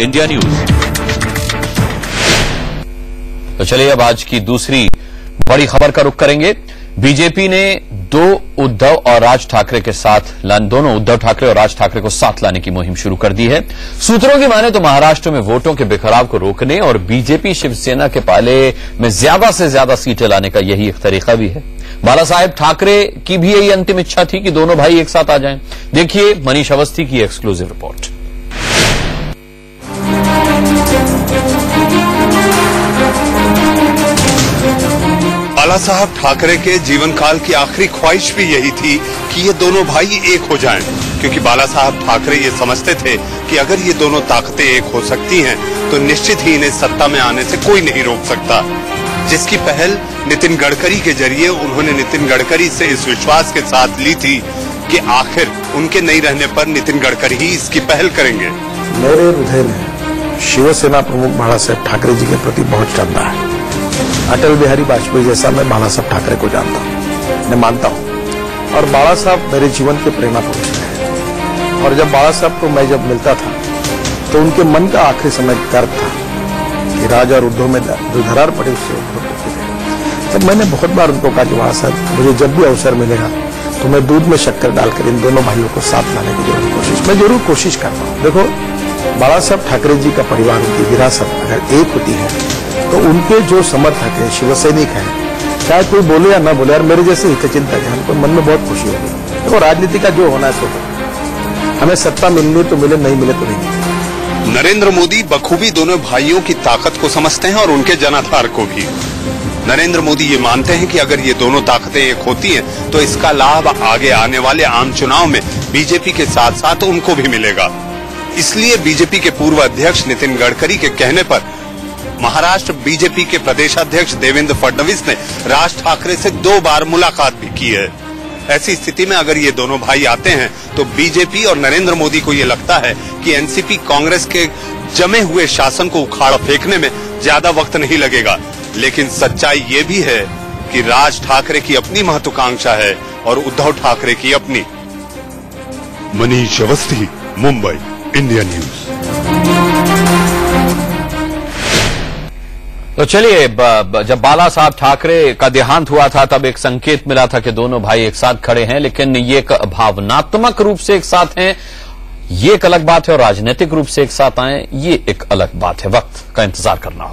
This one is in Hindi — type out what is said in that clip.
India news. तो चलिए अब आज की दूसरी बड़ी खबर का रुख करेंगे। बीजेपी ने दोनों उद्धव ठाकरे और राज ठाकरे को साथ लाने की मुहिम शुरू कर दी है। सूत्रों की माने तो महाराष्ट्र में वोटों के बिखराव को रोकने और बीजेपी शिवसेना के पाले में ज्यादा से ज्यादा सीटें लाने का यही एक तरीका भी है। बाला साहेब ठाकरे की भी यही अंतिम इच्छा थी कि दोनों भाई एक साथ आ जाएं। देखिए मनीष अवस्थी की एक्सक्लूसिव रिपोर्ट। बाला साहब ठाकरे के जीवन काल की आखिरी ख्वाहिश भी यही थी कि ये दोनों भाई एक हो जाएं, क्योंकि बाला साहब ठाकरे ये समझते थे कि अगर ये दोनों ताकतें एक हो सकती हैं तो निश्चित ही इन्हें सत्ता में आने से कोई नहीं रोक सकता। जिसकी पहल नितिन गडकरी के जरिए उन्होंने नितिन गडकरी से इस विश्वास के साथ ली थी कि आखिर उनके नहीं रहने पर नितिन गडकरी ही इसकी पहल करेंगे। मेरे हृदय में शिवसेना प्रमुख बाला साहब ठाकरे जी के प्रति बहुत श्रद्धा है। अटल बिहारी वाजपेयी जैसा मैं बाला साहब ठाकरे को जानता हूँ, मैं मानता हूँ। और बाला साहब मेरे जीवन के प्रेरणा पुरुष हैं। और जब बाला साहब को मैं जब मिलता था तो उनके मन का आखिरी समय दर्द था कि राज और उद्धव में जो दरार पड़ी उससे तब मैंने बहुत बार उनको कहा कि बाला साहब मुझे जब भी अवसर मिलेगा तो मैं दूध में शक्कर डालकर इन दोनों भाइयों को साथ लाने की जरूर कोशिश करता हूँ। देखो बाला साहब ठाकरे जी का परिवार, उनकी विरासत अगर एक होती है तो उनके जो समर्थक है, शिवसैनिक है, चाहे कोई बोले या ना बोले, और मेरे जैसे हितचिंतक है, उनको मन में बहुत खुशी होगी। देखो राजनीति का जो होना है सो हमें सत्ता मिलने तो मिले, नहीं मिले तो नहीं मिले। नरेंद्र मोदी बखूबी दोनों भाइयों की ताकत को समझते हैं और उनके जनाधार को भी। नरेंद्र मोदी ये मानते हैं कि अगर ये दोनों ताकतें एक होती हैं तो इसका लाभ आगे आने वाले आम चुनाव में बीजेपी के साथ साथ उनको भी मिलेगा। इसलिए बीजेपी के पूर्व अध्यक्ष नितिन गडकरी के कहने पर महाराष्ट्र बीजेपी के प्रदेशाध्यक्ष देवेंद्र फडणवीस ने राज ठाकरे से 2 बार मुलाकात भी की है। ऐसी स्थिति में अगर ये दोनों भाई आते हैं तो बीजेपी और नरेंद्र मोदी को ये लगता है कि एनसीपी कांग्रेस के जमे हुए शासन को उखाड़ फेंकने में ज्यादा वक्त नहीं लगेगा। लेकिन सच्चाई ये भी है कि राज ठाकरे की अपनी महत्वाकांक्षा है और उद्धव ठाकरे की अपनी। Manish Awasthi, Mumbai, India news. तो चलिए जब बाला साहब ठाकरे का देहांत हुआ था तब एक संकेत मिला था कि दोनों भाई एक साथ खड़े हैं, लेकिन ये भावनात्मक रूप से एक साथ हैं ये एक अलग बात है और राजनीतिक रूप से एक साथ आए ये एक अलग बात है। वक्त का इंतजार करना होगा।